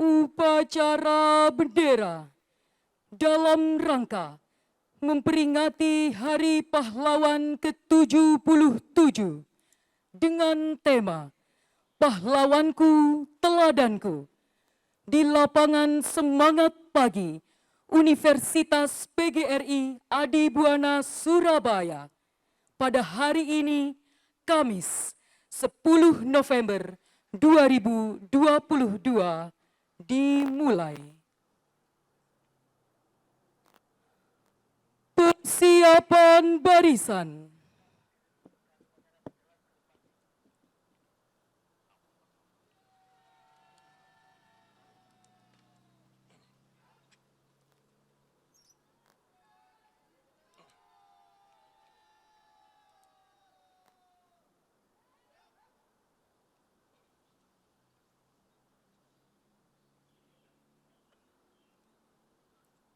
Upacara bendera dalam rangka memperingati Hari Pahlawan ke-77 dengan tema Pahlawanku Teladanku di lapangan Semangat Pagi Universitas PGRI Adibuana Surabaya pada hari ini Kamis 10 November 2022 dimulai. Persiapan barisan.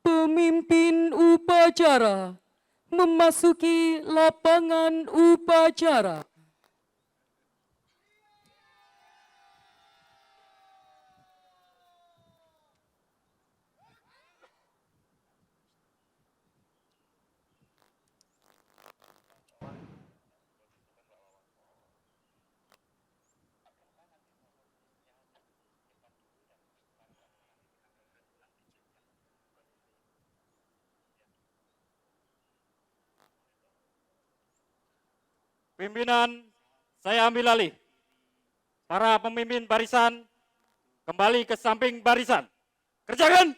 Pemimpin upacara memasuki lapangan upacara. Pimpinan, saya ambil alih. Para pemimpin barisan kembali ke samping barisan. Kerjakan!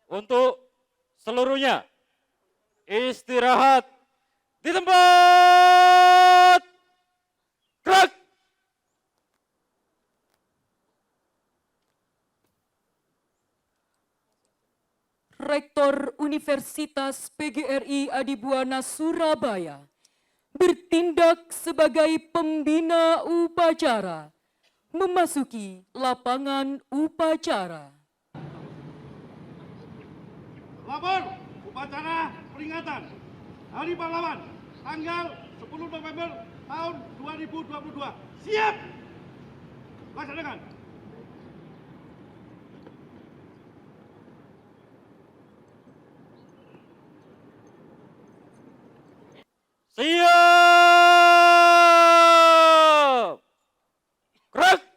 Untuk seluruhnya, istirahat di tempat. Gerak! Rektor Universitas PGRI Adibuana Surabaya bertindak sebagai pembina upacara memasuki lapangan upacara. Lapor upacara peringatan Hari Pahlawan tanggal 10 November tahun 2022. Siap! Laksanakan. Siap! Gerak!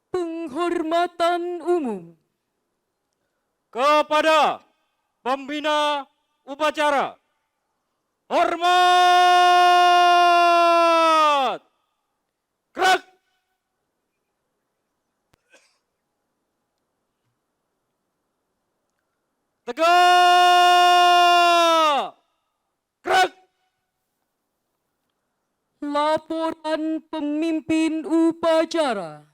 Penghormatan umum Kepada pembina upacara. Hormat! Gerak! Tegak! Gerak! laporan pemimpin upacara.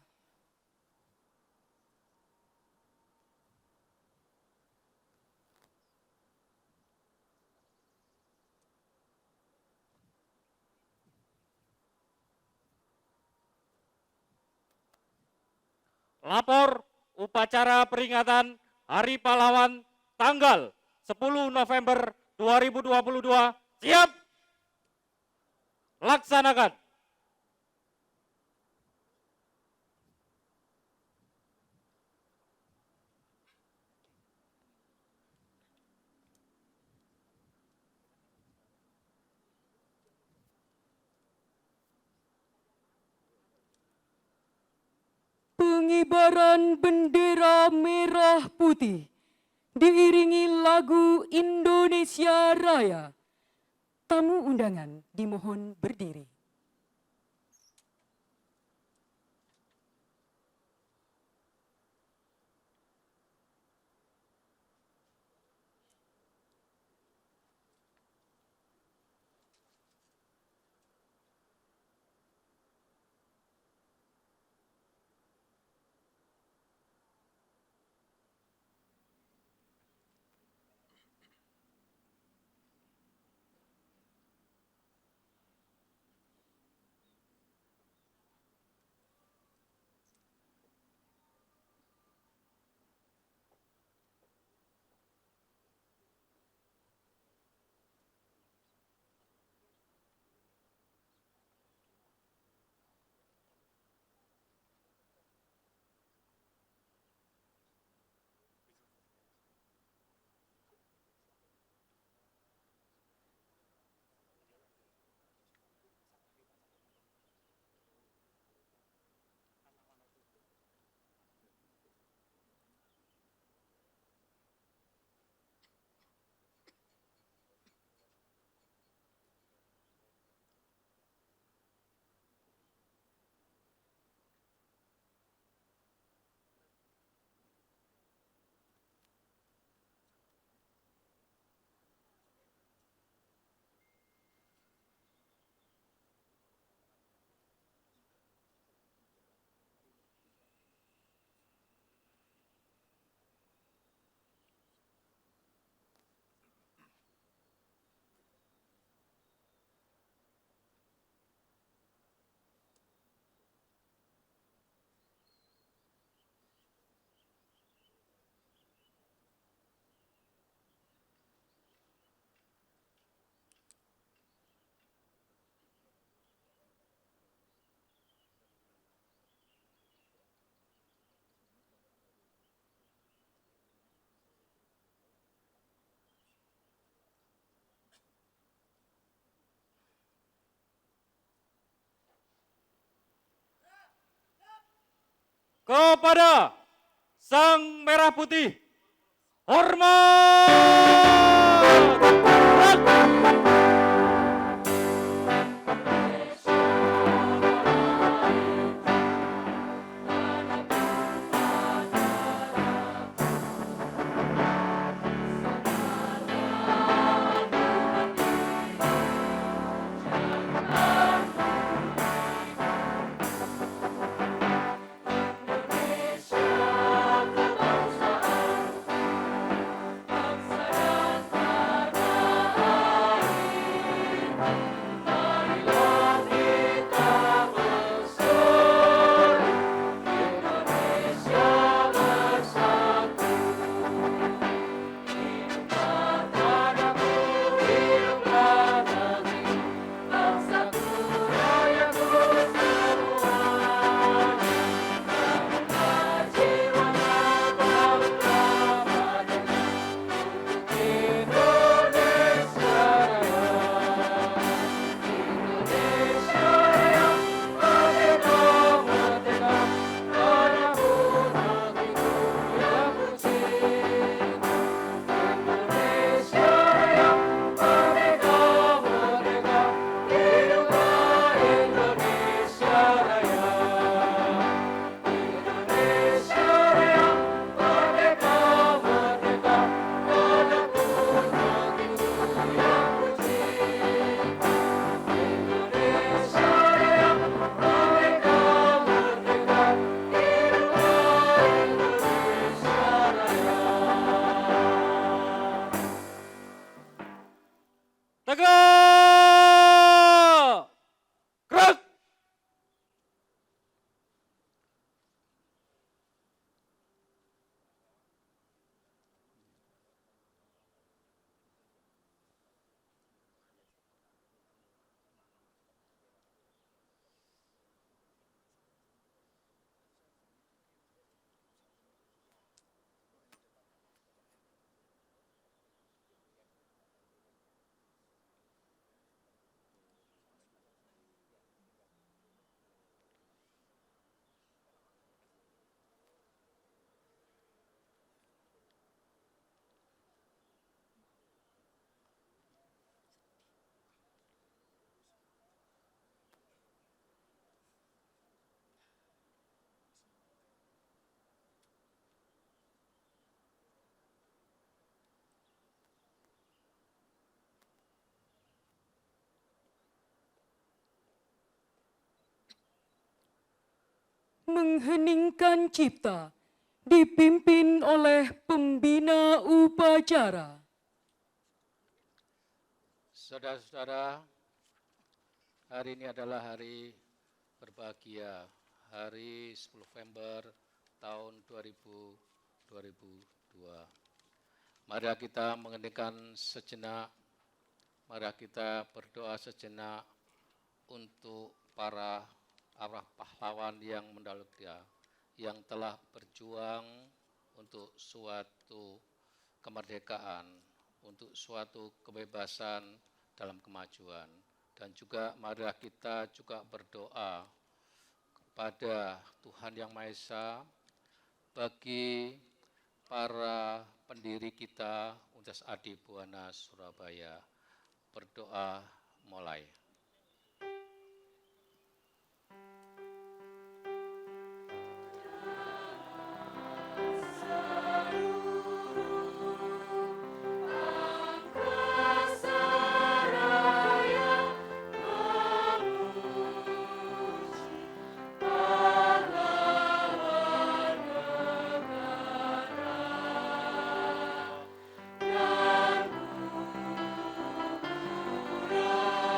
Lapor upacara peringatan Hari Pahlawan tanggal 10 November 2022. Siap! Laksanakan. Pengibaran bendera merah putih diiringi lagu Indonesia Raya. Tamu undangan dimohon berdiri. kepada Sang Merah Putih. Hormat! Tegak! Gerak! Mengheningkan cipta dipimpin oleh pembina upacara. Saudara-saudara, hari ini adalah hari berbahagia, hari 10 November tahun 2022. Mari kita menghentikan sejenak, mari kita berdoa sejenak untuk para arwah pahlawan yang mendahului dia, yang telah berjuang untuk suatu kemerdekaan, untuk suatu kebebasan dalam kemajuan. Dan juga marilah kita juga berdoa kepada Tuhan Yang Maha Esa bagi para pendiri kita Universitas Adi Buwana Surabaya. Berdoa mulai.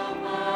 Rama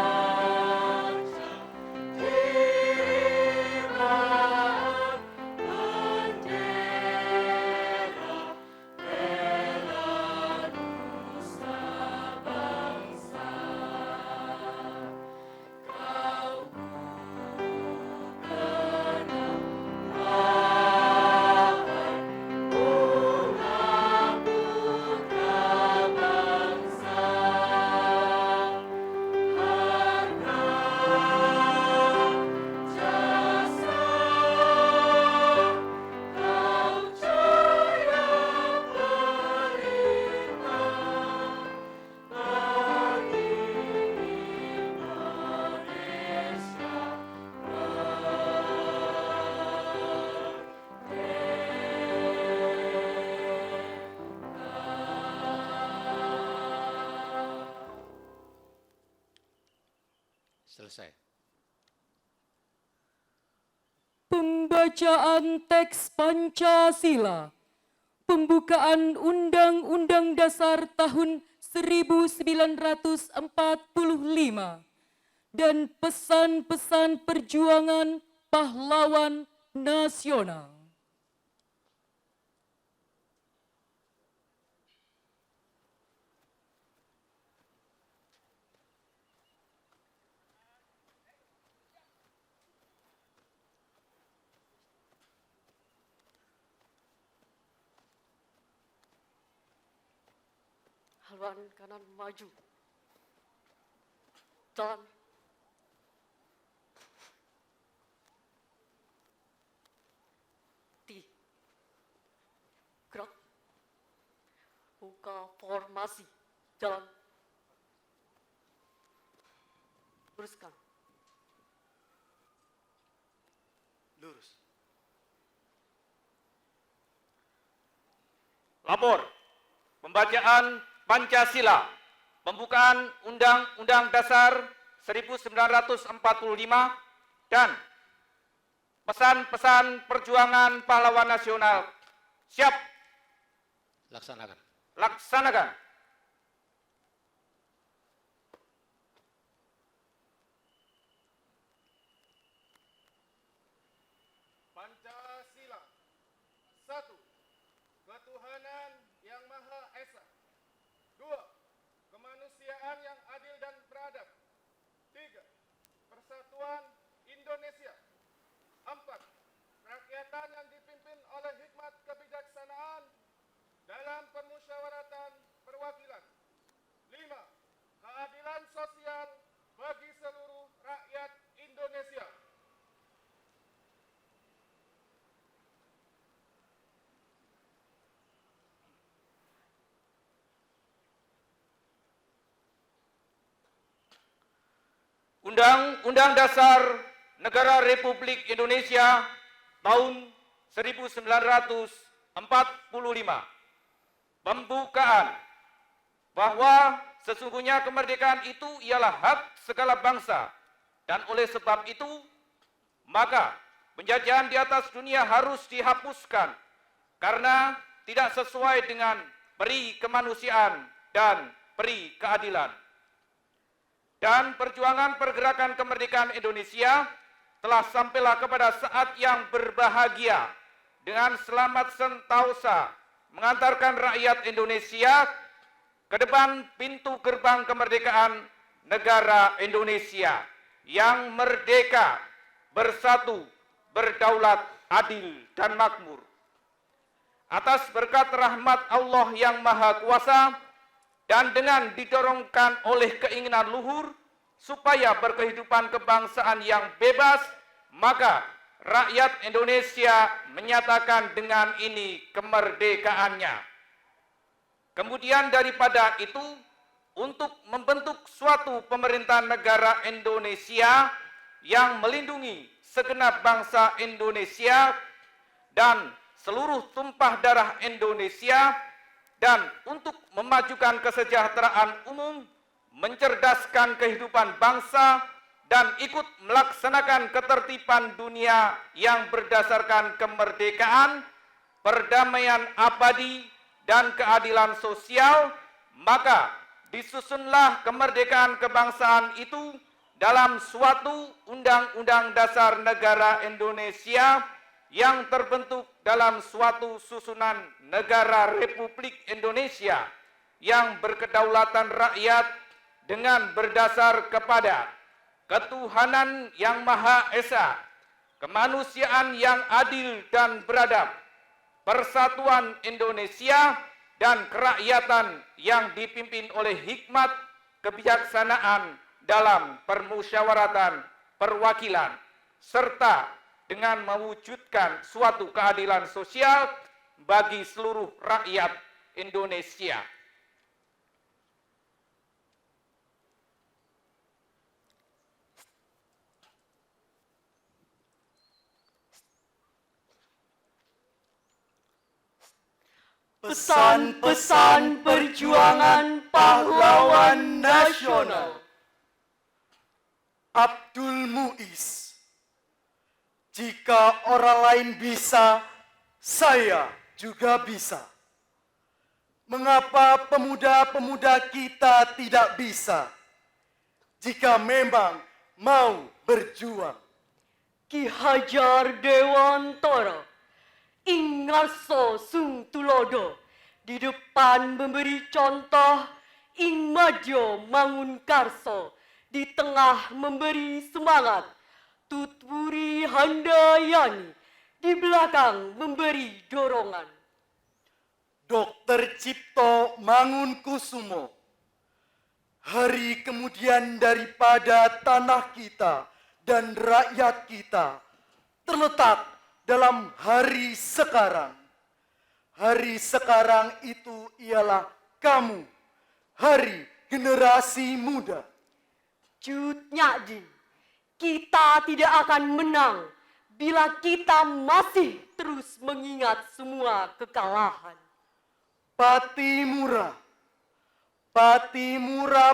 selesai. Pembacaan teks Pancasila, pembukaan Undang-Undang Dasar tahun 1945, dan pesan-pesan perjuangan pahlawan nasional. Haluan kanan maju. Jalan. Gerak. Buka formasi. Jalan. Luruskan. Lurus. Lapor. Pembacaan Pancasila, pembukaan Undang-Undang Dasar 1945 dan pesan-pesan perjuangan pahlawan nasional. Siap. Laksanakan. Laksanakan. Pancasila. 1. Ketuhanan yang Maha Esa. 2. Kemanusiaan yang adil dan beradab. 3. Persatuan Indonesia. 4. Kerakyatan yang dipimpin oleh hikmat kebijaksanaan dalam permusyawaratan perwakilan. 5. Keadilan sosial bagi seluruh rakyat Indonesia. Undang-Undang Dasar Negara Republik Indonesia tahun 1945. Pembukaan bahwa sesungguhnya kemerdekaan itu ialah hak segala bangsa dan oleh sebab itu maka penjajahan di atas dunia harus dihapuskan karena tidak sesuai dengan peri kemanusiaan dan peri keadilan. Dan perjuangan pergerakan kemerdekaan Indonesia telah sampailah kepada saat yang berbahagia dengan selamat sentosa mengantarkan rakyat Indonesia ke depan pintu gerbang kemerdekaan negara Indonesia yang merdeka, bersatu, berdaulat, adil, dan makmur. Atas berkat rahmat Allah yang Maha Kuasa, dan dengan didorongkan oleh keinginan luhur supaya berkehidupan kebangsaan yang bebas, maka rakyat Indonesia menyatakan dengan ini kemerdekaannya. Kemudian daripada itu, untuk membentuk suatu pemerintahan negara Indonesia yang melindungi segenap bangsa Indonesia dan seluruh tumpah darah Indonesia, dan untuk memajukan kesejahteraan umum, mencerdaskan kehidupan bangsa, dan ikut melaksanakan ketertiban dunia yang berdasarkan kemerdekaan, perdamaian abadi, dan keadilan sosial, maka disusunlah kemerdekaan kebangsaan itu dalam suatu Undang-Undang Dasar Negara Indonesia yang terbentuk dalam suatu susunan negara Republik Indonesia yang berkedaulatan rakyat dengan berdasar kepada ketuhanan yang Maha Esa, kemanusiaan yang adil dan beradab, persatuan Indonesia, dan kerakyatan yang dipimpin oleh hikmat kebijaksanaan dalam permusyawaratan perwakilan, serta dengan mewujudkan suatu keadilan sosial bagi seluruh rakyat Indonesia. Pesan-pesan perjuangan pahlawan nasional. Up Abdul Muiz. Jika orang lain bisa, saya juga bisa. Mengapa pemuda-pemuda kita tidak bisa? Jika memang mau berjuang. Ki Hajar Dewantara, Ingarso Sung Tulodo, di depan memberi contoh, ing majo mangun karso, di tengah memberi semangat, Tutwuri Handayani, di belakang memberi dorongan. Dr. Cipto Mangunkusumo, hari kemudian daripada tanah kita dan rakyat kita terletak dalam hari sekarang. Hari sekarang itu ialah kamu, hari generasi muda. Cut Nyakdi, kita tidak akan menang bila kita masih terus mengingat semua kekalahan. Patimura, Patimura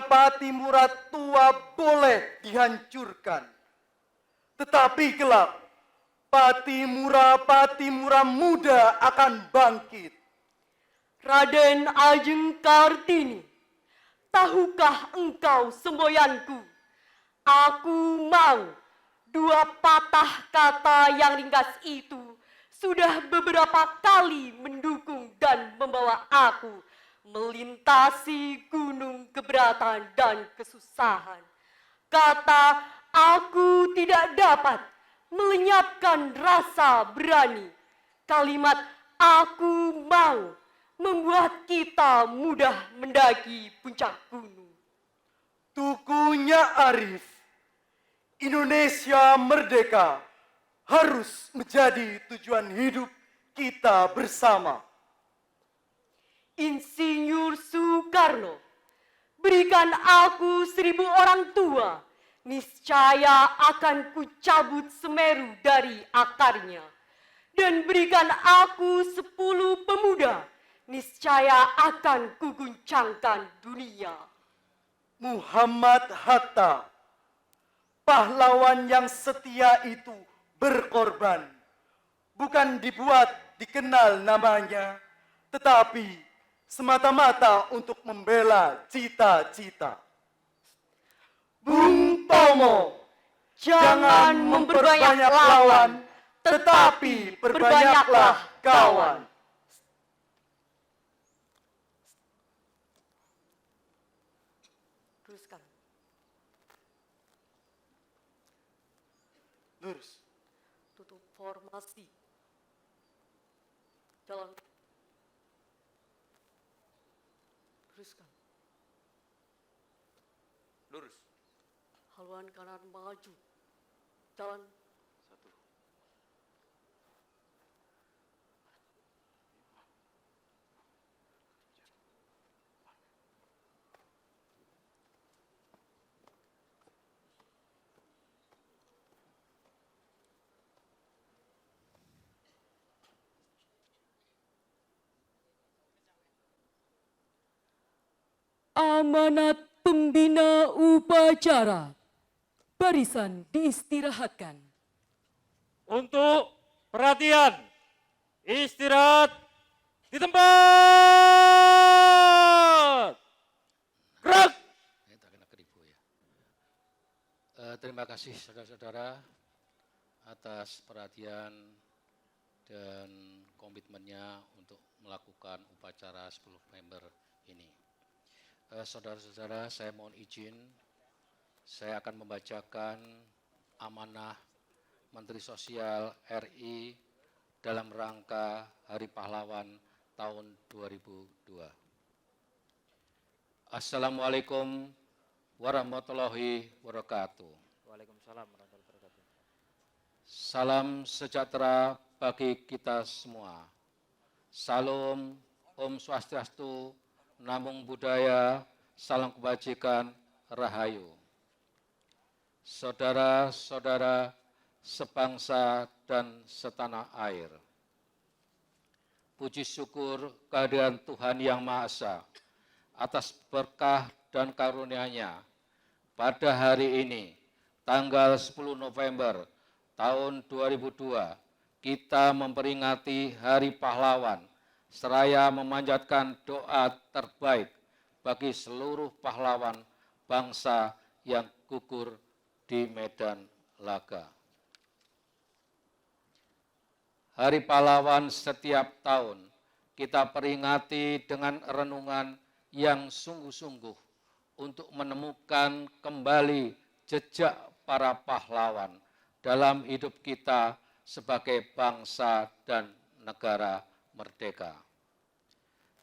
tua boleh dihancurkan. Tetapi kelak, Patimura muda akan bangkit. Raden Ajeng Kartini, tahukah engkau semboyanku? Aku mau. Dua patah kata yang ringkas itu sudah beberapa kali mendukung dan membawa aku melintasi gunung keberatan dan kesusahan. Kata aku tidak dapat melenyapkan rasa berani. Kalimat aku mau membuat kita mudah mendaki puncak gunung. Tukunya Arif, Indonesia merdeka harus menjadi tujuan hidup kita bersama. Insinyur Soekarno, berikan aku 1000 orang tua, niscaya akan kucabut Semeru dari akarnya. Dan berikan aku 10 pemuda, niscaya akan kuguncangkan dunia. Muhammad Hatta, pahlawan yang setia itu berkorban. Bukan dibuat dikenal namanya, tetapi semata-mata untuk membela cita-cita. Bung Tomo, jangan memperbanyak lawan, tetapi perbanyaklah kawan. Teruskan. Lurus. Tutup formasi. Jalan. Teruskan. Lurus. Haluan kanan maju. Jalan. Satu. Amanat pembina upacara. Barisan diistirahatkan. Untuk perhatian, istirahat di tempat. Gerak. Tak kena keribu ya. Terima kasih saudara-saudara atas perhatian dan komitmennya untuk melakukan upacara 10 November ini. Saudara-saudara, saya mohon izin, saya akan membacakan amanah Menteri Sosial RI dalam rangka Hari Pahlawan tahun 2002. Assalamualaikum warahmatullahi wabarakatuh. Waalaikumsalam warahmatullahi wabarakatuh. Salam sejahtera bagi kita semua. Salam, Om Swastiastu, Namo Buddhaya, salam kebajikan, rahayu. Saudara-saudara sebangsa dan setanah air. Puji syukur kehadiran Tuhan Yang Maha Esa atas berkah dan karunia-Nya pada hari ini tanggal 10 November tahun 2002, kita memperingati Hari Pahlawan, seraya memanjatkan doa terbaik bagi seluruh pahlawan bangsa yang gugur di medan laga. Hari Pahlawan setiap tahun kita peringati dengan renungan yang sungguh-sungguh untuk menemukan kembali jejak para pahlawan dalam hidup kita sebagai bangsa dan negara merdeka.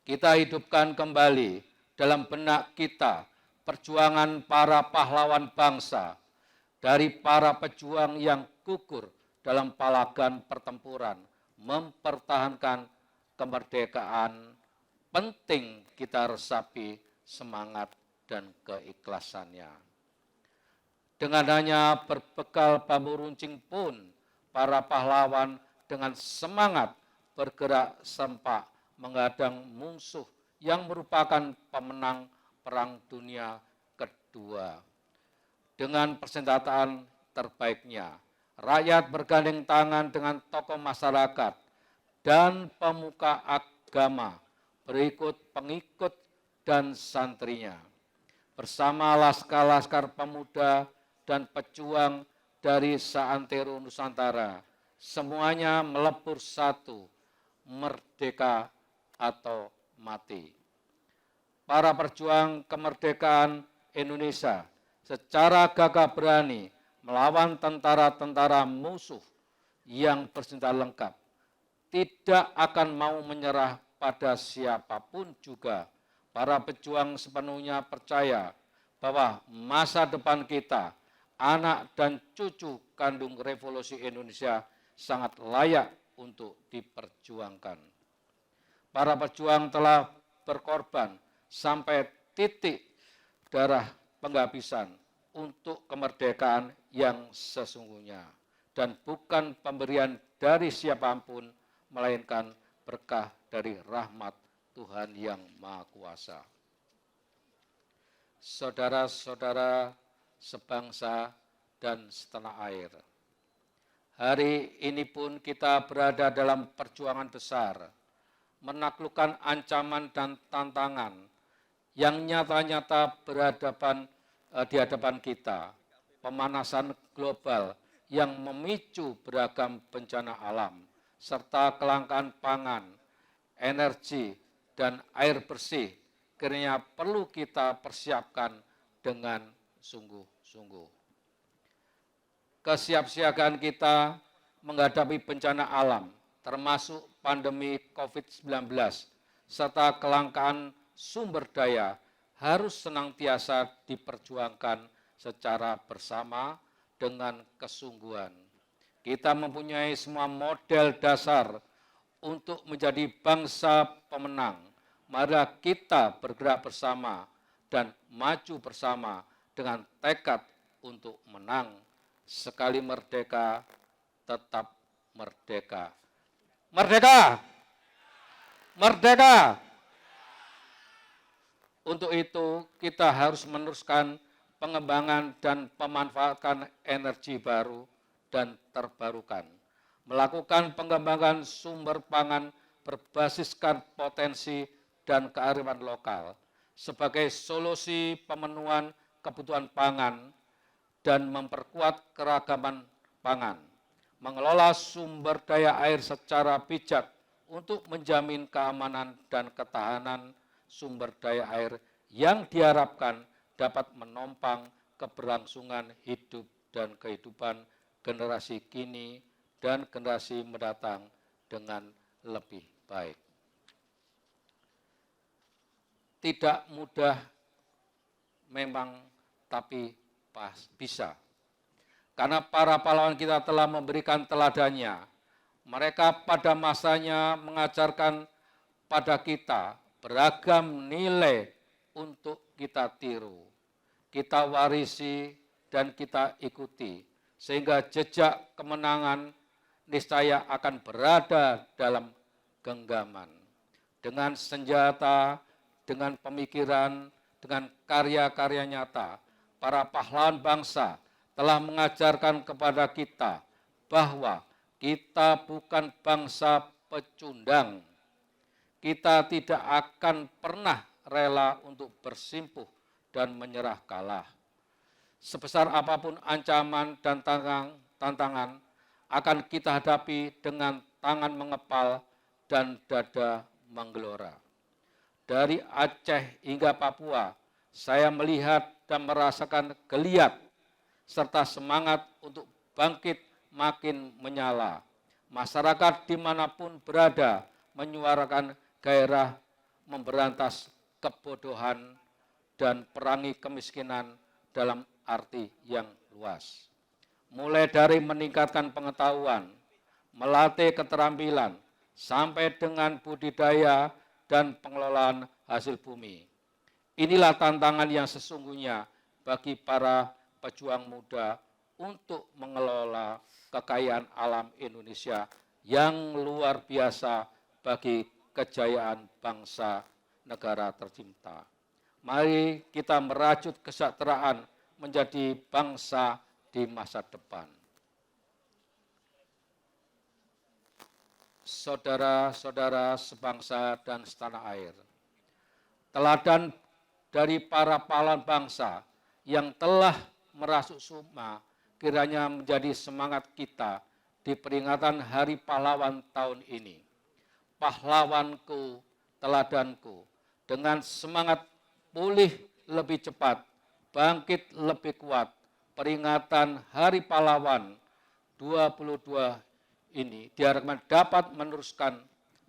Kita hidupkan kembali dalam benak kita perjuangan para pahlawan bangsa, dari para pejuang yang gugur dalam palagan pertempuran, mempertahankan kemerdekaan. Penting kita resapi semangat dan keikhlasannya. Dengan hanya berbekal bambu runcing pun, para pahlawan dengan semangat bergerak sempat menghadang musuh yang merupakan pemenang Perang Dunia Kedua. Dengan persenjataan terbaiknya, rakyat bergandeng tangan dengan tokoh masyarakat dan pemuka agama, berikut pengikut dan santrinya. Bersama laskar-laskar pemuda dan pejuang dari seantero Nusantara, semuanya melebur satu, merdeka atau mati. Para pejuang kemerdekaan Indonesia secara gagah berani melawan tentara-tentara musuh yang bersenjata lengkap, tidak akan mau menyerah pada siapapun juga. Para pejuang sepenuhnya percaya bahwa masa depan kita, anak dan cucu kandung revolusi Indonesia, sangat layak untuk diperjuangkan. Para pejuang telah berkorban sampai titik darah penghabisan untuk kemerdekaan yang sesungguhnya, dan bukan pemberian dari siapapun, melainkan berkah dari rahmat Tuhan yang Maha Kuasa. Saudara-saudara sebangsa dan setanah air, hari ini pun kita berada dalam perjuangan besar, menaklukkan ancaman dan tantangan yang nyata-nyata di hadapan kita. Pemanasan global yang memicu beragam bencana alam, serta kelangkaan pangan, energi, dan air bersih, kiranya perlu kita persiapkan dengan sungguh-sungguh. Kesiapsiagaan kita menghadapi bencana alam, termasuk pandemi COVID-19, serta kelangkaan sumber daya, harus senantiasa diperjuangkan secara bersama dengan kesungguhan. Kita mempunyai semua model dasar untuk menjadi bangsa pemenang. Mari kita bergerak bersama dan maju bersama dengan tekad untuk menang. Sekali merdeka, tetap merdeka. Merdeka! Merdeka! Untuk itu kita harus meneruskan pengembangan dan pemanfaatan energi baru dan terbarukan, melakukan pengembangan sumber pangan berbasiskan potensi dan kearifan lokal sebagai solusi pemenuhan kebutuhan pangan dan memperkuat keragaman pangan, mengelola sumber daya air secara bijak untuk menjamin keamanan dan ketahanan sumber daya air yang diharapkan dapat menopang keberlangsungan hidup dan kehidupan generasi kini dan generasi mendatang dengan lebih baik. Tidak mudah memang, tapi bisa. Karena para pahlawan kita telah memberikan teladannya. Mereka pada masanya mengajarkan pada kita beragam nilai untuk kita tiru, kita warisi, dan kita ikuti. Sehingga jejak kemenangan niscaya akan berada dalam genggaman. Dengan senjata, dengan pemikiran, dengan karya-karya nyata, para pahlawan bangsa telah mengajarkan kepada kita bahwa kita bukan bangsa pecundang. Kita tidak akan pernah rela untuk bersimpuh dan menyerah kalah. Sebesar apapun ancaman dan tantangan akan kita hadapi dengan tangan mengepal dan dada menggelora. Dari Aceh hingga Papua, saya melihat dan merasakan geliat serta semangat untuk bangkit makin menyala. Masyarakat dimanapun berada menyuarakan gairah memberantas kebodohan dan perangi kemiskinan dalam arti yang luas. Mulai dari meningkatkan pengetahuan, melatih keterampilan, sampai dengan budidaya dan pengelolaan hasil bumi. Inilah tantangan yang sesungguhnya bagi para pejuang muda untuk mengelola kekayaan alam Indonesia yang luar biasa bagi kejayaan bangsa negara tercinta. Mari kita merajut kesejahteraan menjadi bangsa di masa depan. Saudara-saudara sebangsa dan setanah air, teladan dari para pahlawan bangsa yang telah merasuk sukma kiranya menjadi semangat kita di peringatan Hari Pahlawan tahun ini. Pahlawanku, teladanku, dengan semangat pulih lebih cepat, bangkit lebih kuat, peringatan Hari Pahlawan 22 ini diharapkan dapat meneruskan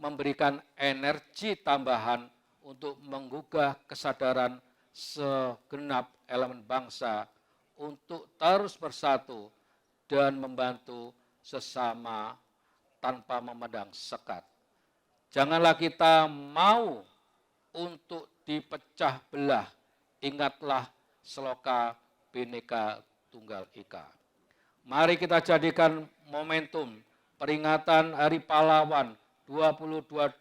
memberikan energi tambahan untuk menggugah kesadaran segenap elemen bangsa untuk terus bersatu dan membantu sesama tanpa memandang sekat. Janganlah kita mau untuk dipecah belah. Ingatlah Sloka Bhinneka Tunggal Ika. Mari kita jadikan momentum peringatan Hari Pahlawan 2022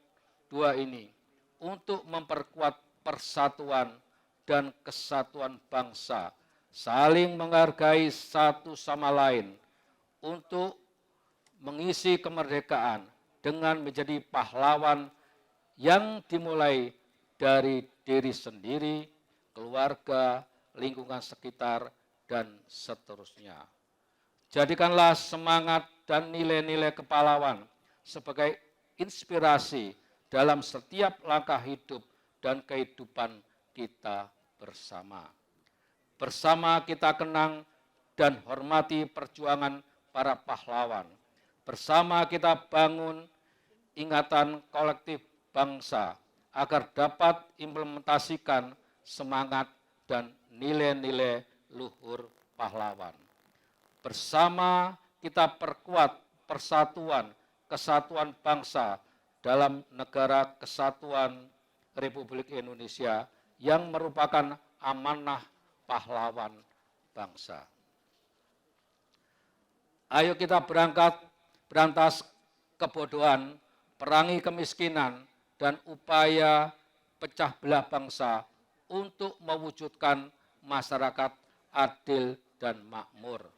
ini untuk memperkuat persatuan dan kesatuan bangsa, saling menghargai satu sama lain untuk mengisi kemerdekaan dengan menjadi pahlawan yang dimulai dari diri sendiri, keluarga, lingkungan sekitar, dan seterusnya. Jadikanlah semangat dan nilai-nilai kepahlawan sebagai inspirasi dalam setiap langkah hidup dan kehidupan kita bersama. Bersama kita kenang dan hormati perjuangan para pahlawan. Bersama kita bangun ingatan kolektif bangsa agar dapat implementasikan semangat dan nilai-nilai luhur pahlawan. Bersama kita perkuat persatuan, kesatuan bangsa dalam negara kesatuan Republik Indonesia yang merupakan amanah pahlawan bangsa. Ayo kita berangkat berantas kebodohan, perangi kemiskinan, dan upaya pecah belah bangsa untuk mewujudkan masyarakat adil dan makmur.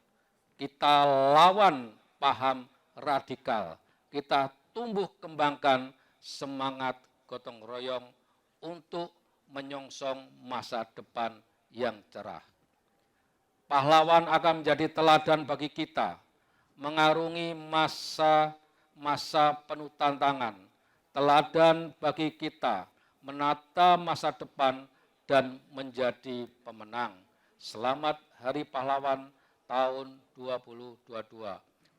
Kita lawan paham radikal, kita tumbuh kembangkan semangat gotong royong untuk menyongsong masa depan yang cerah. Pahlawan akan menjadi teladan bagi kita, mengarungi masa penuh tantangan, teladan bagi kita menata masa depan dan menjadi pemenang. Selamat Hari Pahlawan tahun 2022.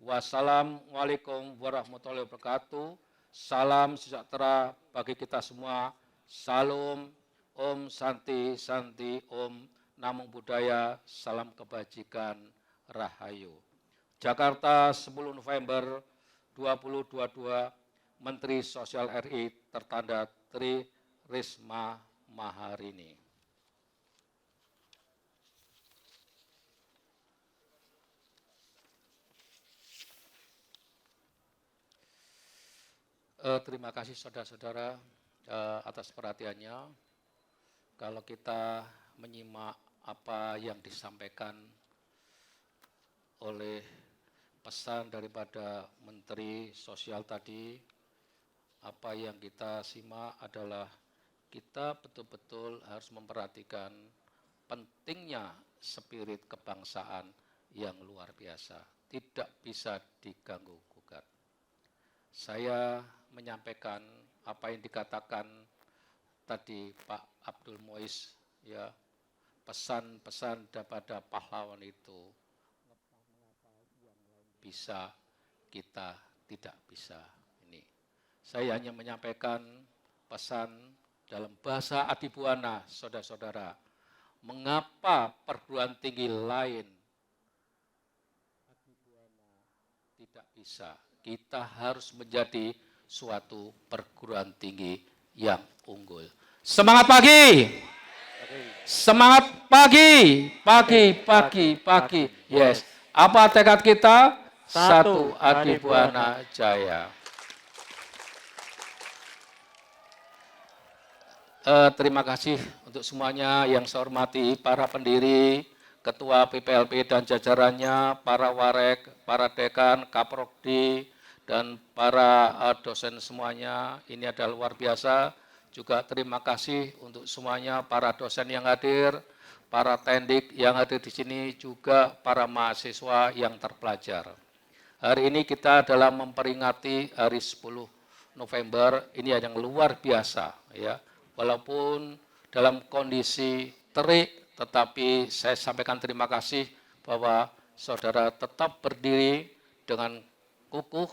Wassalamualaikum warahmatullahi wabarakatuh. Salam sejahtera bagi kita semua. Salam, Om Santi Santi, Om Namo Buddhaya, salam kebajikan, Rahayu. Jakarta 10 November 2022, Menteri Sosial RI tertanda Tri Risma Maharini. Terima kasih saudara-saudara atas perhatiannya. Kalau kita menyimak apa yang disampaikan oleh pesan daripada Menteri Sosial tadi, apa yang kita simak adalah kita betul-betul harus memperhatikan pentingnya spirit kebangsaan yang luar biasa, tidak bisa diganggu-gugat. Saya menyampaikan apa yang dikatakan tadi Pak Abdul Muiz, ya, pesan-pesan daripada pahlawan itu bisa, kita tidak bisa. Ini saya hanya menyampaikan pesan dalam bahasa Adibuana, saudara-saudara. Mengapa perguruan tinggi lain Adibuana tidak bisa? Kita harus menjadi suatu perguruan tinggi yang unggul. Semangat pagi! Semangat pagi! Pagi! Yes. Apa tekad kita? Satu Adibuana Jaya. Terima kasih untuk semuanya yang saya hormati, para pendiri, Ketua PPLP dan jajarannya, para warek, para dekan, kaprodi, dan para dosen semuanya. Ini adalah luar biasa. Juga terima kasih untuk semuanya, para dosen yang hadir, para tendik yang hadir di sini, juga para mahasiswa yang terpelajar. Hari ini kita adalah memperingati hari 10 November, ini yang luar biasa, ya. Walaupun dalam kondisi terik, tetapi saya sampaikan terima kasih bahwa saudara tetap berdiri dengan kukuh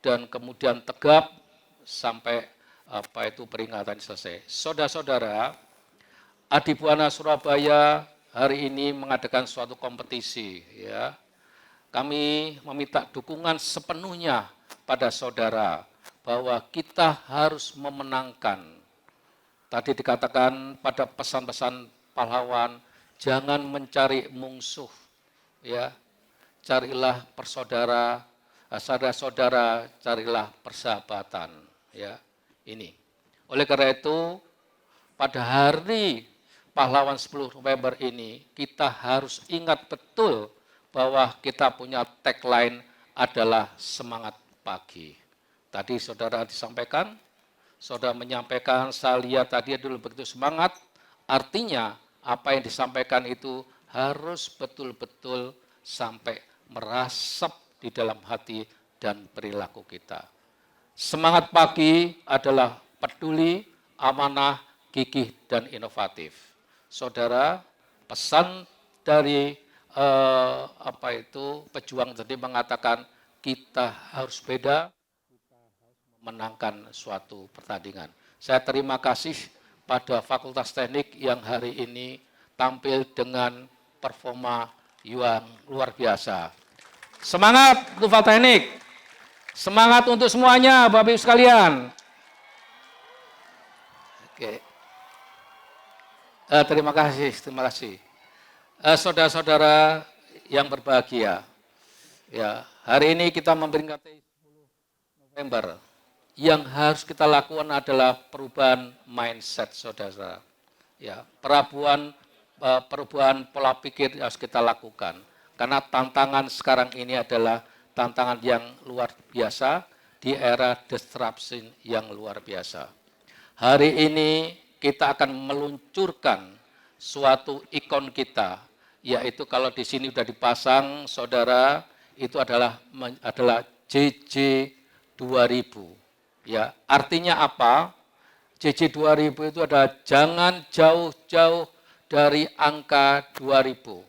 dan kemudian tegap sampai peringatan selesai. Saudara-saudara, Adibuana Surabaya hari ini mengadakan suatu kompetisi, ya. Kami meminta dukungan sepenuhnya pada saudara bahwa kita harus memenangkan. Tadi dikatakan pada pesan-pesan pahlawan, jangan mencari musuh, ya. Carilah persaudara, saudara-saudara, carilah persahabatan, ya. Ini. Oleh karena itu, pada hari pahlawan 10 November ini, kita harus ingat betul bahwa kita punya tagline adalah semangat pagi. Tadi saudara disampaikan, saudara menyampaikan, saya lihat tadi dulu begitu semangat, artinya apa yang disampaikan itu harus betul-betul sampai merasap di dalam hati dan perilaku kita. Semangat pagi adalah peduli, amanah, gigih, dan inovatif. Saudara, pesan dari pejuang tadi mengatakan kita harus beda, menangkan suatu pertandingan. Saya terima kasih pada Fakultas Teknik yang hari ini tampil dengan performa yang luar biasa. Semangat untuk Fakultas Teknik. Semangat untuk semuanya, Bapak Ibu sekalian. Oke. Terima kasih. Saudara-saudara yang berbahagia. Ya, hari ini kita memperingati 10 November. Yang harus kita lakukan adalah perubahan mindset, saudara. Ya, perubahan pola pikir harus kita lakukan. Karena tantangan sekarang ini adalah tantangan yang luar biasa di era disruption yang luar biasa. Hari ini kita akan meluncurkan suatu ikon kita, yaitu kalau di sini sudah dipasang, saudara, itu adalah JJ 2000. Ya, artinya apa? JJ 2000 itu adalah jangan jauh-jauh dari angka 2000.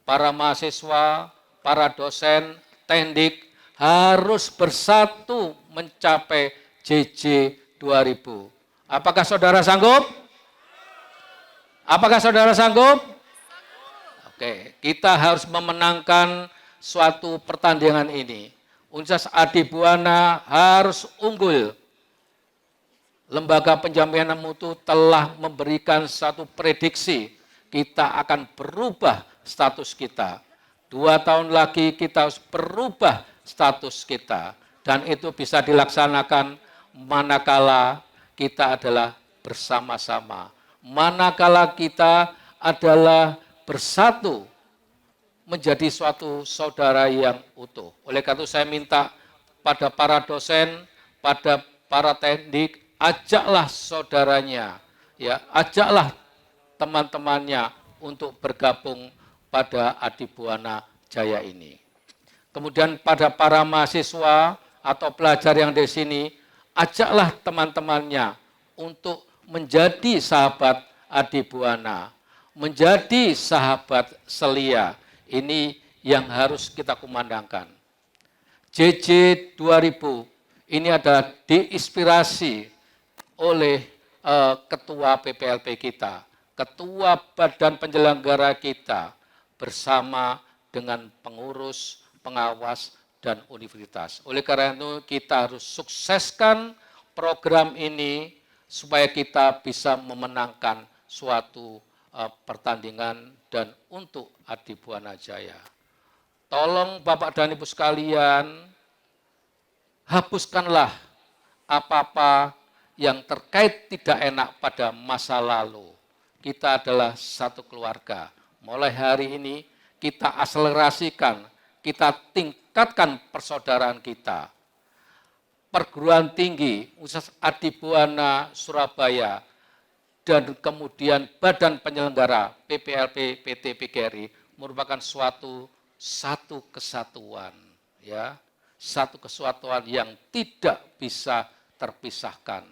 Para mahasiswa, para dosen, tendik harus bersatu mencapai JJ 2000. Apakah saudara sanggup? Apakah saudara sanggup? Oke, kita harus memenangkan suatu pertandingan ini. Universitas Adibuana harus unggul. Lembaga penjaminan mutu telah memberikan satu prediksi. Kita akan berubah status kita. 2 tahun lagi kita harus berubah status kita. Dan itu bisa dilaksanakan manakala kita adalah bersama-sama. Manakala kita adalah bersatu menjadi suatu saudara yang utuh. Oleh karena itu saya minta pada para dosen, pada para teknik, ajaklah saudaranya, ya, ajaklah teman-temannya untuk bergabung pada Adibuana Jaya ini. Kemudian pada para mahasiswa atau pelajar yang di sini, ajaklah teman-temannya untuk menjadi sahabat Adibuana, menjadi sahabat selia. Ini yang harus kita kumandangkan. JJ 2000 ini adalah diinspirasi oleh ketua PPLP kita, ketua badan penyelenggara kita, bersama dengan pengurus, pengawas, dan universitas. Oleh karena itu kita harus sukseskan program ini supaya kita bisa memenangkan suatu pertandingan dan untuk Adibuana Jaya. Tolong Bapak dan Ibu sekalian, hapuskanlah apa-apa yang terkait tidak enak pada masa lalu. Kita adalah satu keluarga. Mulai hari ini kita akselerasikan, kita tingkatkan persaudaraan kita. Perguruan tinggi Universitas Adibuana Surabaya dan kemudian badan penyelenggara PPLP PT PGRI merupakan satu kesatuan, ya, satu kesatuan yang tidak bisa terpisahkan.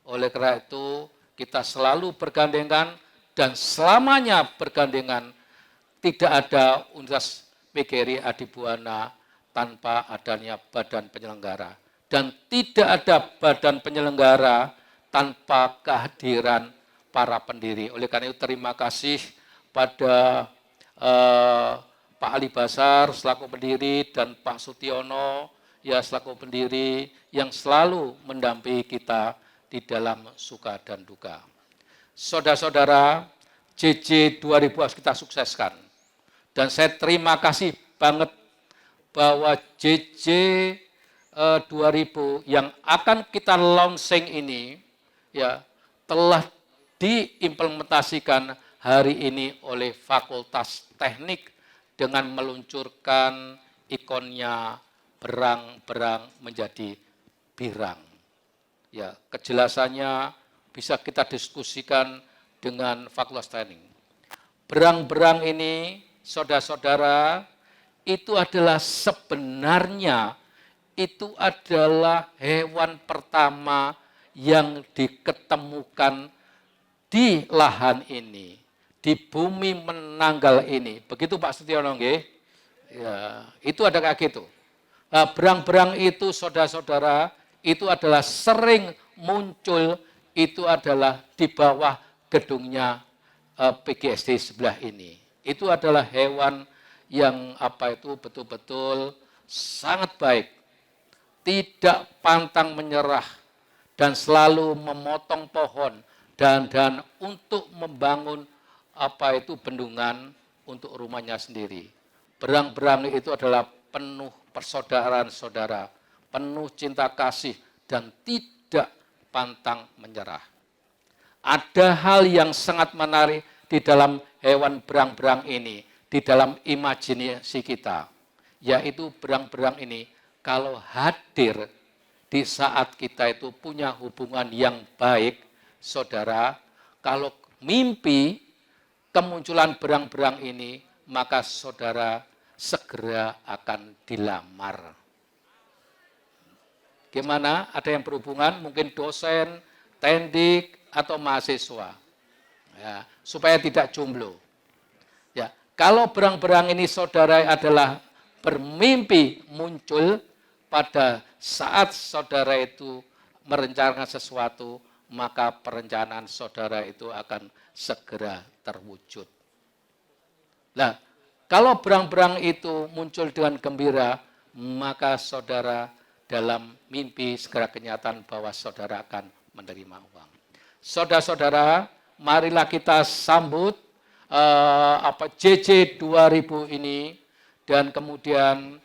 Oleh karena itu kita selalu bergandengan dan selamanya bergandengan. Tidak ada Universitas PGRI Adibuana tanpa adanya badan penyelenggara, dan tidak ada badan penyelenggara tanpa kehadiran para pendiri. Oleh karena itu terima kasih pada Pak Ali Basar selaku pendiri dan Pak Sutiono ya selaku pendiri yang selalu mendampingi kita di dalam suka dan duka. Saudara-saudara, JJ 2000 harus kita sukseskan. Dan saya terima kasih banget bahwa JJ 2000 yang akan kita launching ini ya telah diimplementasikan hari ini oleh Fakultas Teknik dengan meluncurkan ikonnya berang-berang menjadi birang. Ya, kejelasannya bisa kita diskusikan dengan Fakultas Teknik. Berang-berang ini, saudara-saudara, itu adalah sebenarnya itu adalah hewan pertama yang diketemukan di lahan ini, di bumi menanggal ini. Begitu Pak Sutiono nggih? Ya, itu ada kayak gitu. Nah, berang-berang itu saudara-saudara itu adalah sering muncul itu adalah di bawah gedungnya PGSD sebelah ini. Itu adalah hewan yang betul-betul sangat baik, tidak pantang menyerah dan selalu memotong pohon dan untuk membangun bendungan untuk rumahnya sendiri. Berang-berang itu adalah penuh persaudaraan saudara, penuh cinta kasih dan tidak pantang menyerah. Ada hal yang sangat menarik di dalam hewan berang-berang ini, di dalam imajinasi kita, yaitu berang-berang ini kalau hadir di saat kita itu punya hubungan yang baik, saudara, kalau mimpi kemunculan berang-berang ini, maka saudara segera akan dilamar. Gimana? Ada yang berhubungan? Mungkin dosen, teknik, atau mahasiswa. Ya, supaya tidak jomblo. Ya, kalau berang-berang ini saudara adalah bermimpi muncul pada saat saudara itu merencanakan sesuatu, maka perencanaan saudara itu akan segera terwujud. Nah, kalau berang-berang itu muncul dengan gembira, maka saudara dalam mimpi segera kenyataan bahwa saudara akan menerima uang. Saudara-saudara, marilah kita sambut JJ 2000 ini, dan kemudian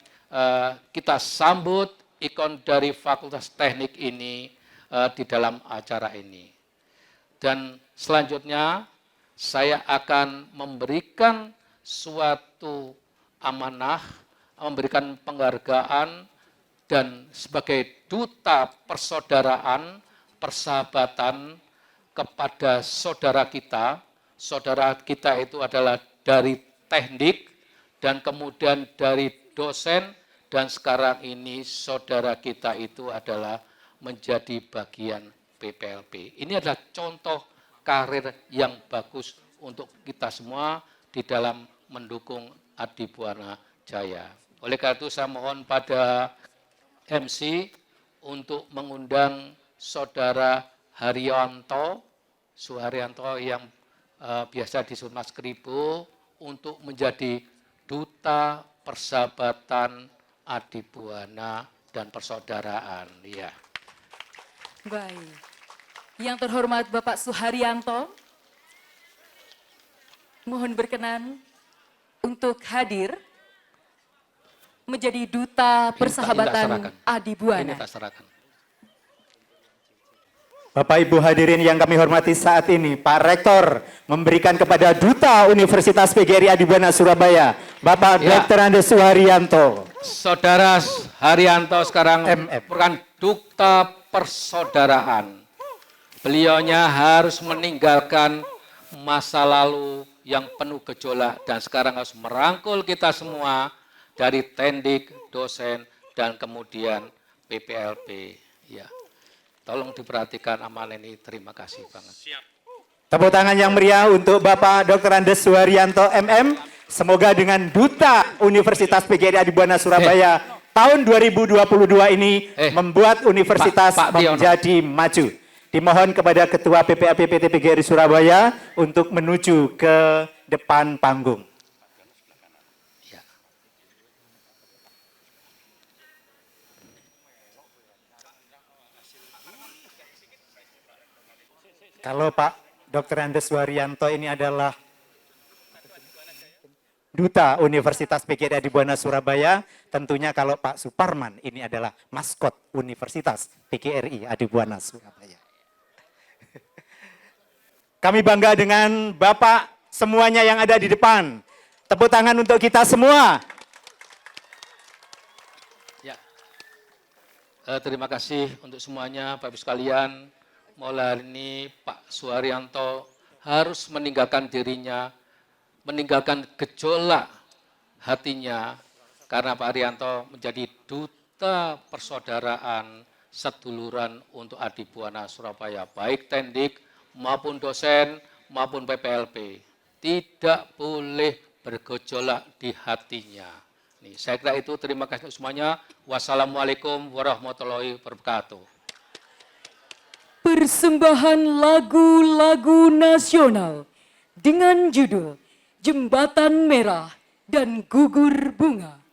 kita sambut ikon dari Fakultas Teknik ini di dalam acara ini. Dan selanjutnya saya akan memberikan suatu amanah, memberikan penghargaan, dan sebagai duta persaudaraan, persahabatan kepada saudara kita. Saudara kita itu adalah dari teknik, dan kemudian dari dosen, dan sekarang ini saudara kita itu adalah menjadi bagian PPLP. Ini adalah contoh karir yang bagus untuk kita semua di dalam mendukung Adibuana Jaya. Oleh karena itu saya mohon pada MC untuk mengundang Saudara Haryanto, Suharyanto yang biasa disebut Mas Kribo, untuk menjadi duta persahabatan, adibuana, dan persaudaraan. Ya. Baik. Yang terhormat Bapak Suharyanto, mohon berkenan untuk hadir menjadi duta persahabatan Ini Adibuana. tak serahkan. Bapak Ibu hadirin yang kami hormati, saat ini Pak Rektor memberikan kepada Duta Universitas PGRI Adibuana Surabaya, Bapak Ya. Dr. Andes Suharyanto. Saudara Haryanto sekarang MF. merupakan duta persaudaraan. Beliaunya harus meninggalkan masa lalu yang penuh gejolak dan sekarang harus merangkul kita semua dari tendik, dosen, dan kemudian PPLP. Ya. Tolong diperhatikan amanah ini, terima kasih banget. Tepuk tangan yang meriah untuk Bapak Dr. Andes Suharyanto MM. Semoga dengan Duta Universitas PGRI Adibuana Surabaya tahun 2022 ini membuat universitas Pak Diono. menjadi maju. Dimohon kepada Ketua PPLP PT PGRI Surabaya untuk menuju ke depan panggung. Ya. Kalau Pak Dr. Andes Suharyanto ini adalah Duta Universitas PGRI Adibuana Surabaya, tentunya kalau Pak Suparman ini adalah maskot Universitas PGRI Adibuana Surabaya. Kami bangga dengan Bapak semuanya yang ada di depan. Tepuk tangan untuk kita semua. Ya. Terima kasih untuk semuanya, Bapak Ibu sekalian. Mulai hari ini Pak Suharyanto harus meninggalkan dirinya, meninggalkan gejolak hatinya, karena Pak Haryanto menjadi duta persaudaraan seduluran untuk Adibuana Surabaya, baik tendik maupun dosen maupun PPLP. Tidak boleh bergejolak di hatinya. Nih, saya kira itu, terima kasih semuanya. Wassalamualaikum warahmatullahi wabarakatuh. Persembahan lagu-lagu nasional dengan judul Jembatan Merah dan Gugur Bunga.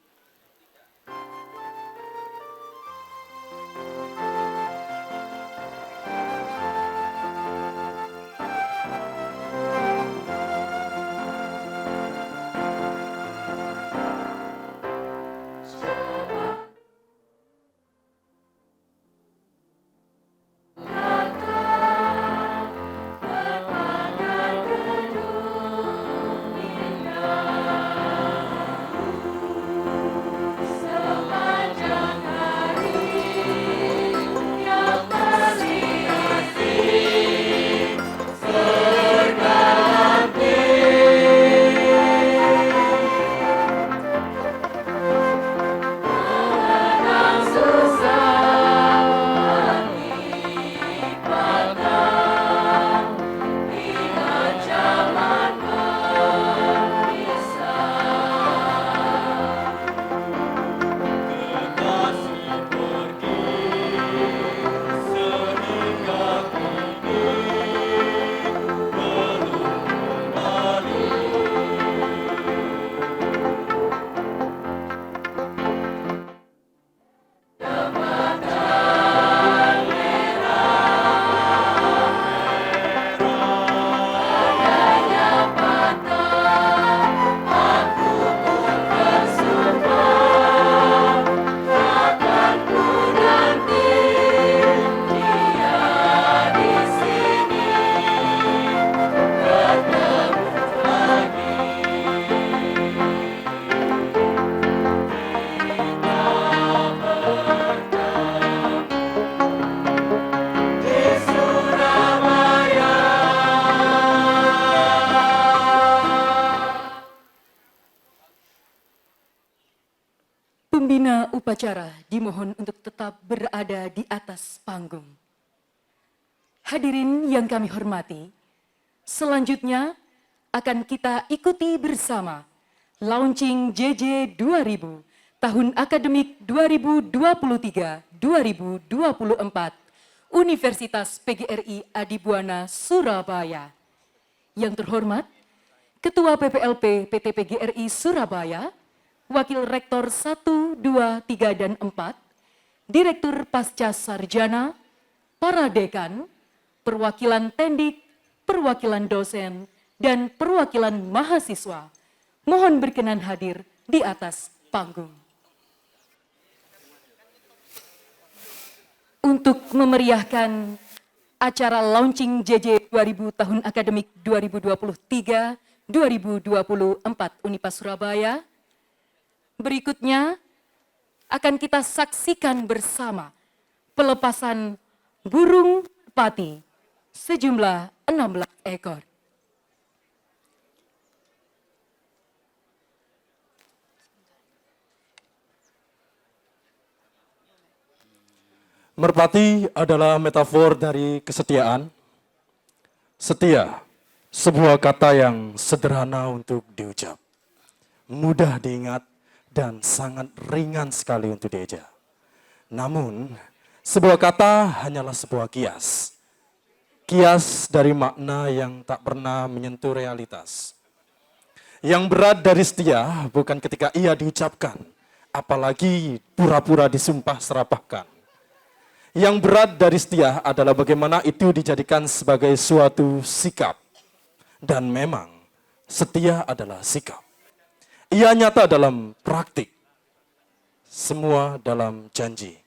upacara dimohon untuk tetap berada di atas panggung. Hadirin yang kami hormati, selanjutnya akan kita ikuti bersama launching JJ 2000 tahun akademik 2023-2024 Universitas PGRI Adibuana Surabaya. Yang terhormat, Ketua PPLP PT PGRI Surabaya, Wakil Rektor 1, 2, 3, dan 4, Direktur Pasca Sarjana, para dekan, perwakilan tendik, perwakilan dosen, dan perwakilan mahasiswa. Mohon berkenan hadir di atas panggung. Untuk memeriahkan acara launching JJ 2000 tahun akademik 2023-2024 Unipas Surabaya, berikutnya akan kita saksikan bersama pelepasan burung merpati sejumlah 16 ekor. Merpati adalah metafor dari kesetiaan. Setia, sebuah kata yang sederhana untuk diucap, mudah diingat, dan sangat ringan sekali untuk diejak. Namun, sebuah kata hanyalah sebuah kias. Kias dari makna yang tak pernah menyentuh realitas. Yang berat dari setia bukan ketika ia diucapkan, apalagi pura-pura disumpah serapahkan. Yang berat dari setia adalah bagaimana itu dijadikan sebagai suatu sikap. Dan memang, setia adalah sikap. Ia nyata dalam praktik. Semua dalam janji.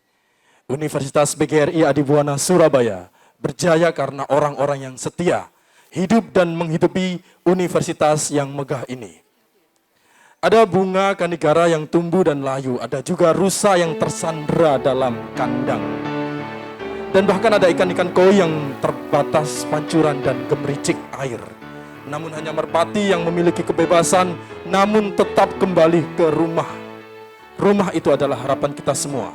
Universitas PGRI Adibuana Surabaya berjaya karena orang-orang yang setia, hidup dan menghidupi universitas yang megah ini. Ada bunga kanigara yang tumbuh dan layu, ada juga rusa yang tersandra dalam kandang. Dan bahkan ada ikan-ikan koi yang terbatas pancuran dan gemericik air. Namun hanya merpati yang memiliki kebebasan, namun tetap kembali ke rumah. Rumah itu adalah harapan kita semua.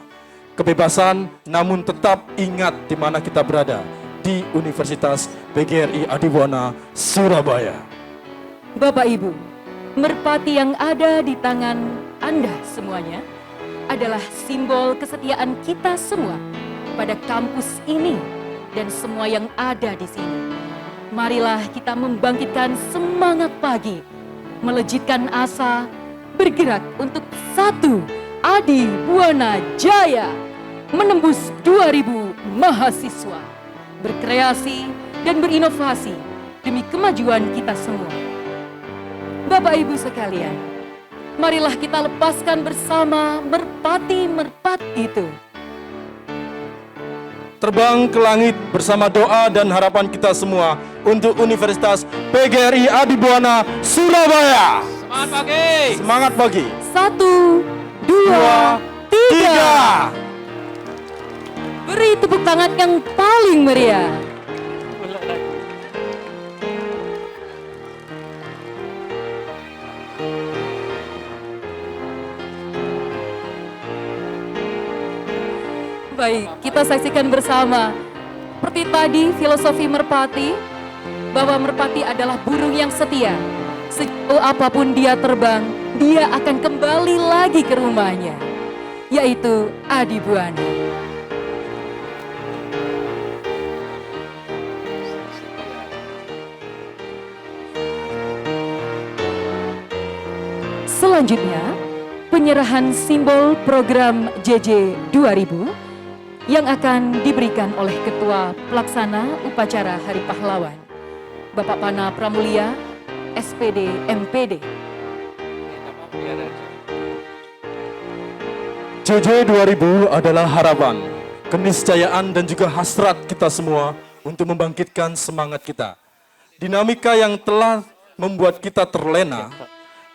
Kebebasan, namun tetap ingat di mana kita berada, di Universitas PGRI Adibuana Surabaya. Bapak Ibu, merpati yang ada di tangan Anda semuanya adalah simbol kesetiaan kita semua pada kampus ini dan semua yang ada di sini. Marilah kita membangkitkan semangat pagi, melejitkan asa, bergerak untuk satu Adibuana Jaya, menembus 2000 mahasiswa, berkreasi dan berinovasi demi kemajuan kita semua. Bapak Ibu sekalian, marilah kita lepaskan bersama merpati-merpati itu. Terbang ke langit bersama doa dan harapan kita semua untuk Universitas PGRI Adibuana Surabaya. Semangat pagi. Semangat pagi. 1, 2, 3. Beri tepuk tangan yang paling meriah. Baik, kita saksikan bersama. Seperti tadi filosofi merpati, bahwa merpati adalah burung yang setia. Sejauh apapun dia terbang, dia akan kembali lagi ke rumahnya, yaitu Adibuana. Selanjutnya, penyerahan simbol program JJ 2000 yang akan diberikan oleh Ketua Pelaksana Upacara Hari Pahlawan, Bapak Pana Pramulia, SPD MPD. JJ 2000 adalah harapan, keniscayaan dan juga hasrat kita semua untuk membangkitkan semangat kita. Dinamika yang telah membuat kita terlena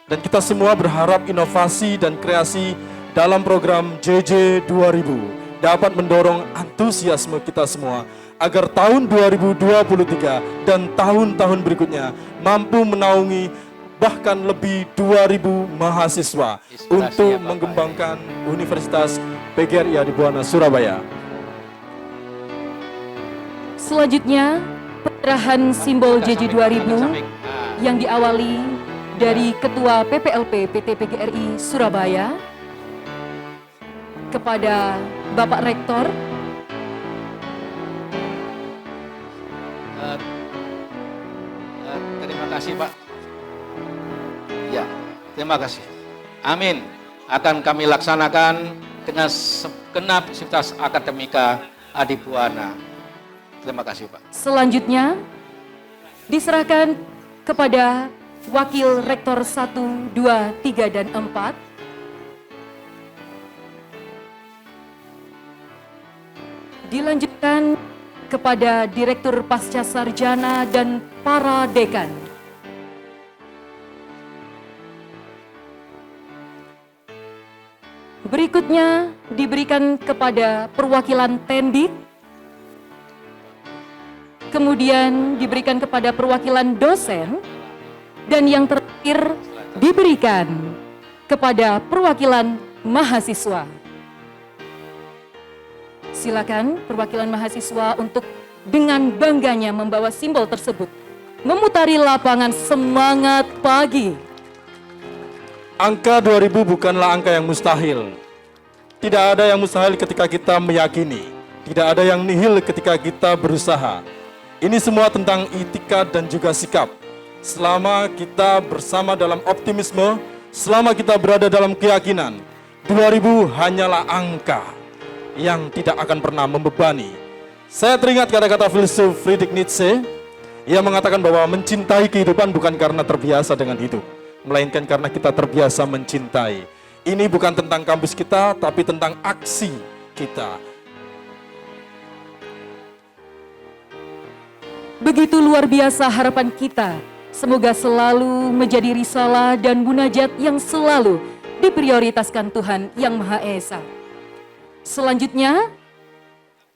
dan kita semua berharap inovasi dan kreasi dalam program JJ 2000 dapat mendorong antusiasme kita semua agar tahun 2023 dan tahun-tahun berikutnya mampu menaungi bahkan lebih 2000 mahasiswa untuk mengembangkan Universitas PGRI Adibuana Surabaya. Selanjutnya, penyerahan simbol JJ 2000 yang diawali dari Ketua PPLP PT PGRI Surabaya kepada Bapak Rektor. Terima kasih Pak. Ya, terima kasih. Amin. Akan kami laksanakan dengan segenap sivitas akademika Adibuana. Terima kasih Pak. Selanjutnya diserahkan kepada Wakil Rektor 1, 2, 3, dan 4. Dilanjutkan kepada Direktur Pasca Sarjana dan para dekan. Berikutnya diberikan kepada perwakilan Tendik. Kemudian diberikan kepada perwakilan dosen. Dan yang terakhir diberikan kepada perwakilan mahasiswa. Silakan perwakilan mahasiswa untuk dengan bangganya membawa simbol tersebut. Memutari lapangan semangat pagi. Angka 2000 bukanlah angka yang mustahil. Tidak ada yang mustahil ketika kita meyakini. Tidak ada yang nihil ketika kita berusaha. Ini semua tentang etika dan juga sikap. Selama kita bersama dalam optimisme, selama kita berada dalam keyakinan, 2000 hanyalah angka yang tidak akan pernah membebani. Saya teringat kata-kata filsuf Friedrich Nietzsche. Ia mengatakan bahwa mencintai kehidupan bukan karena terbiasa dengan hidup, melainkan karena kita terbiasa mencintai. Ini bukan tentang kampus kita, tapi tentang aksi kita. Begitu luar biasa harapan kita. Semoga selalu menjadi risalah dan munajat yang selalu diprioritaskan Tuhan Yang Maha Esa. Selanjutnya,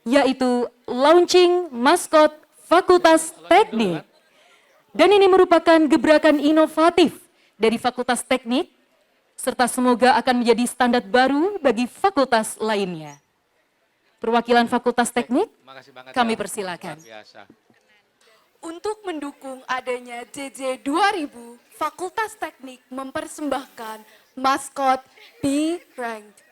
yaitu launching maskot Fakultas Teknik. Dan ini merupakan gebrakan inovatif dari Fakultas Teknik, serta semoga akan menjadi standar baru bagi fakultas lainnya. Perwakilan Fakultas Teknik, kami persilakan. Untuk mendukung adanya JJ 2000, Fakultas Teknik mempersembahkan maskot B-Ranked.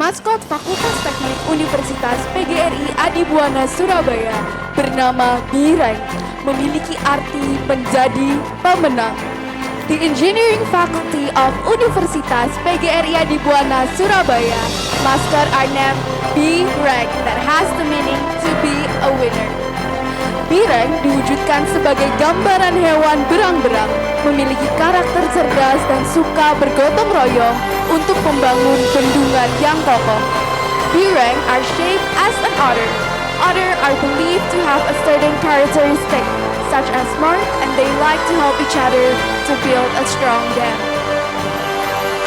Maskot Fakultas Teknik Universitas PGRI Adibuana Surabaya bernama B-Rank memiliki arti menjadi pemenang. The Engineering Faculty of Universitas PGRI Adibuana Surabaya mascot are named B-Rank that has the meaning to be a winner. B-Rank diwujudkan sebagai gambaran hewan berang-berang, memiliki karakter cerdas dan suka bergotong royong untuk membangun bendungan yang kokoh. B-Rank are shaped as an otter. Otter are believed to have a certain characteristic, such as smart, and they like to help each other to build a strong dam.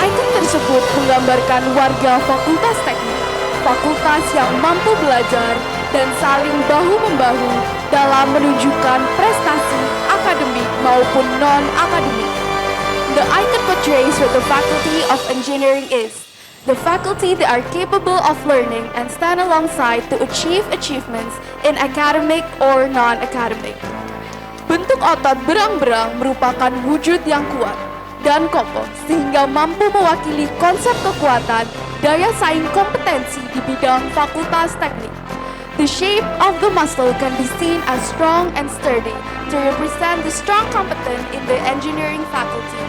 Icon tersebut menggambarkan warga Fakultas Teknik, fakultas yang mampu belajar dan saling bahu-membahu dalam menunjukkan prestasi akademik maupun non-akademik. The icon portrays what the Faculty of Engineering is, the faculty that are capable of learning and stand alongside to achieve achievements in academic or non-academic. Bentuk otot berang-berang merupakan wujud yang kuat dan kokoh sehingga mampu mewakili konsep kekuatan, daya saing kompetensi di bidang Fakultas Teknik. The shape of the muscle can be seen as strong and sturdy to represent the strong competent in the engineering faculty.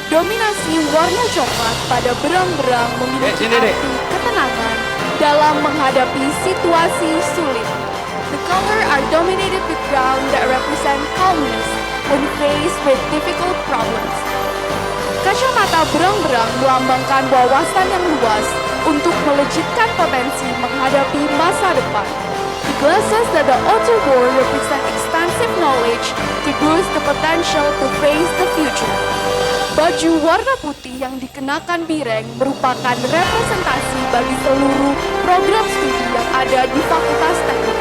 Dominasi warna coklat pada berang-berang memiliki arti ketenangan dalam menghadapi situasi sulit. The color are dominated with brown that represent calmness when faced with difficult problems. Kacamata berang-berang melambangkan wawasan yang luas untuk melejitkan potensi menghadapi masa depan. The glasses that the otter wore represent expansive knowledge to boost the potential to face the future. Baju warna putih yang dikenakan Bireng merupakan representasi bagi seluruh program studi yang ada di Fakultas Teknik.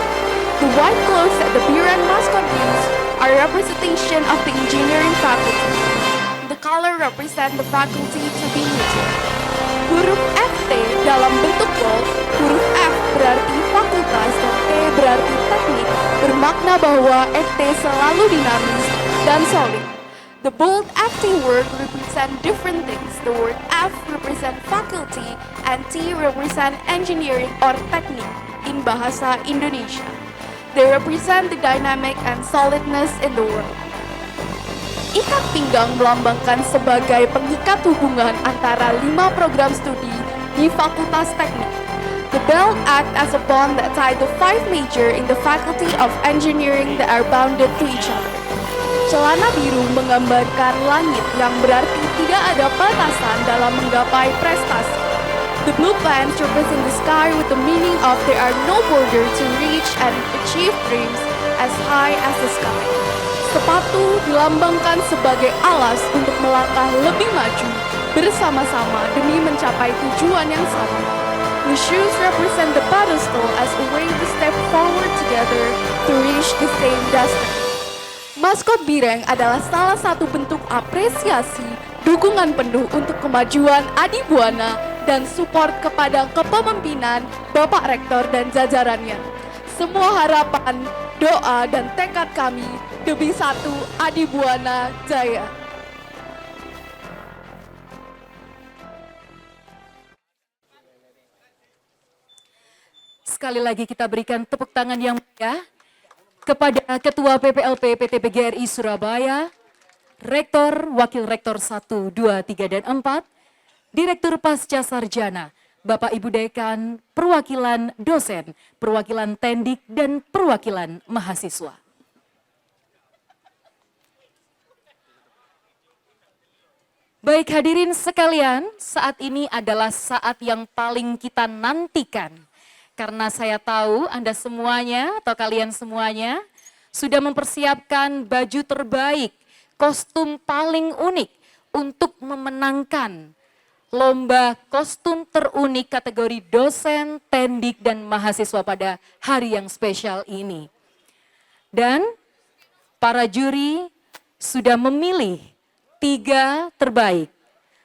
The white clothes that the Bireng mascot wears are representation of the engineering faculty. The color represent the faculty to be neutral. Huruf FT dalam bentuk bold, huruf F berarti fakultas dan T berarti teknik, bermakna bahwa FT selalu dinamis dan solid. The bold FT word represent different things. The word F represent faculty and T represent engineering or teknik in bahasa Indonesia. They represent the dynamic and solidness in the world. Ikat pinggang melambangkan sebagai pengikat hubungan antara 5 program studi di Fakultas Teknik. The belt act as a bond that tie the 5 major in the Faculty of Engineering that are bounded to each other. Celana biru menggambarkan langit yang berarti tidak ada batasan dalam menggapai prestasi. The blue pants represent the sky with the meaning of there are no border to reach and achieve dreams as high as the sky. Sepatu dilambangkan sebagai alas untuk melangkah lebih maju bersama-sama demi mencapai tujuan yang sama. The shoes represent the pedestal as a way to step forward together to reach the same destiny. Maskot Bireng adalah salah satu bentuk apresiasi, dukungan penuh untuk kemajuan Adibuana dan support kepada kepemimpinan Bapak Rektor dan jajarannya. Semua harapan, doa, dan tekad kami demi satu Adibuana Jaya. Sekali lagi kita berikan tepuk tangan yang meriah kepada Ketua PPLP PT PGRI Surabaya, Rektor, Wakil Rektor 1, 2, 3, dan 4, Direktur Pasca Sarjana, Bapak Ibu Dekan, perwakilan dosen, perwakilan tendik, dan perwakilan mahasiswa. Baik hadirin sekalian, saat ini adalah saat yang paling kita nantikan. Karena saya tahu Anda semuanya atau kalian semuanya sudah mempersiapkan baju terbaik, kostum paling unik untuk memenangkan lomba kostum terunik kategori dosen, tendik, dan mahasiswa pada hari yang spesial ini. Dan para juri sudah memilih 3 terbaik.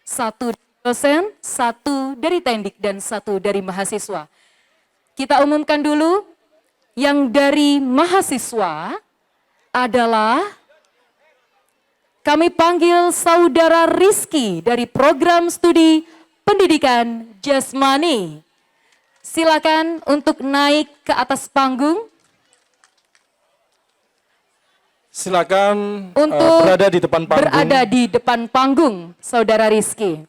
1 dosen, 1 dari tendik, dan 1 dari mahasiswa. Kita umumkan dulu, yang dari mahasiswa adalah kami panggil Saudara Rizky dari program studi pendidikan jasmani. Silakan untuk naik ke atas panggung. Silakan Untuk berada di depan panggung. Berada di depan panggung, Saudara Rizky.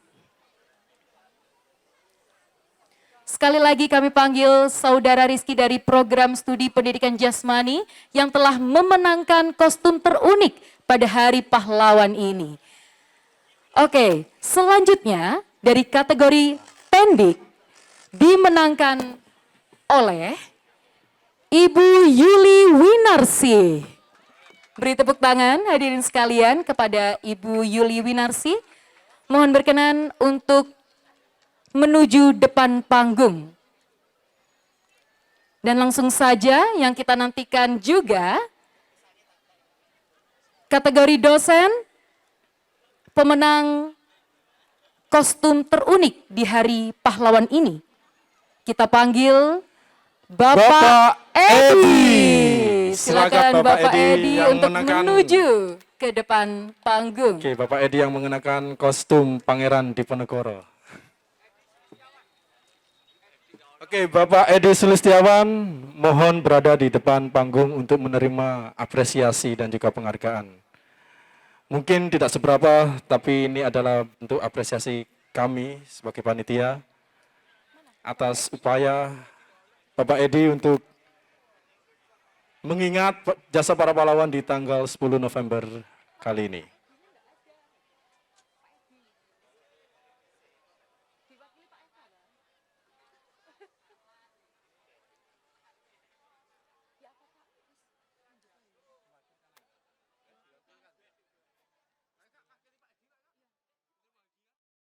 Sekali lagi kami panggil Saudara Rizky dari program studi pendidikan jasmani yang telah memenangkan kostum terunik pada Hari Pahlawan ini. Oke, selanjutnya dari kategori tendik dimenangkan oleh Ibu Yuli Winarsi. Beri tepuk tangan hadirin sekalian kepada Ibu Yuli Winarsi. Mohon berkenan untuk menuju depan panggung. Dan langsung saja yang kita nantikan juga kategori dosen pemenang kostum terunik di Hari Pahlawan ini. Kita panggil Bapak Edi. Silakan Bapak Edi untuk menuju ke depan panggung. Oke, Bapak Edi yang mengenakan kostum Pangeran Diponegoro. Oke, Bapak Edi Sulistiawan, mohon berada di depan panggung untuk menerima apresiasi dan juga penghargaan. Mungkin tidak seberapa, tapi ini adalah bentuk apresiasi kami sebagai panitia atas upaya Bapak Edi untuk mengingat jasa para pahlawan di tanggal 10 November kali ini.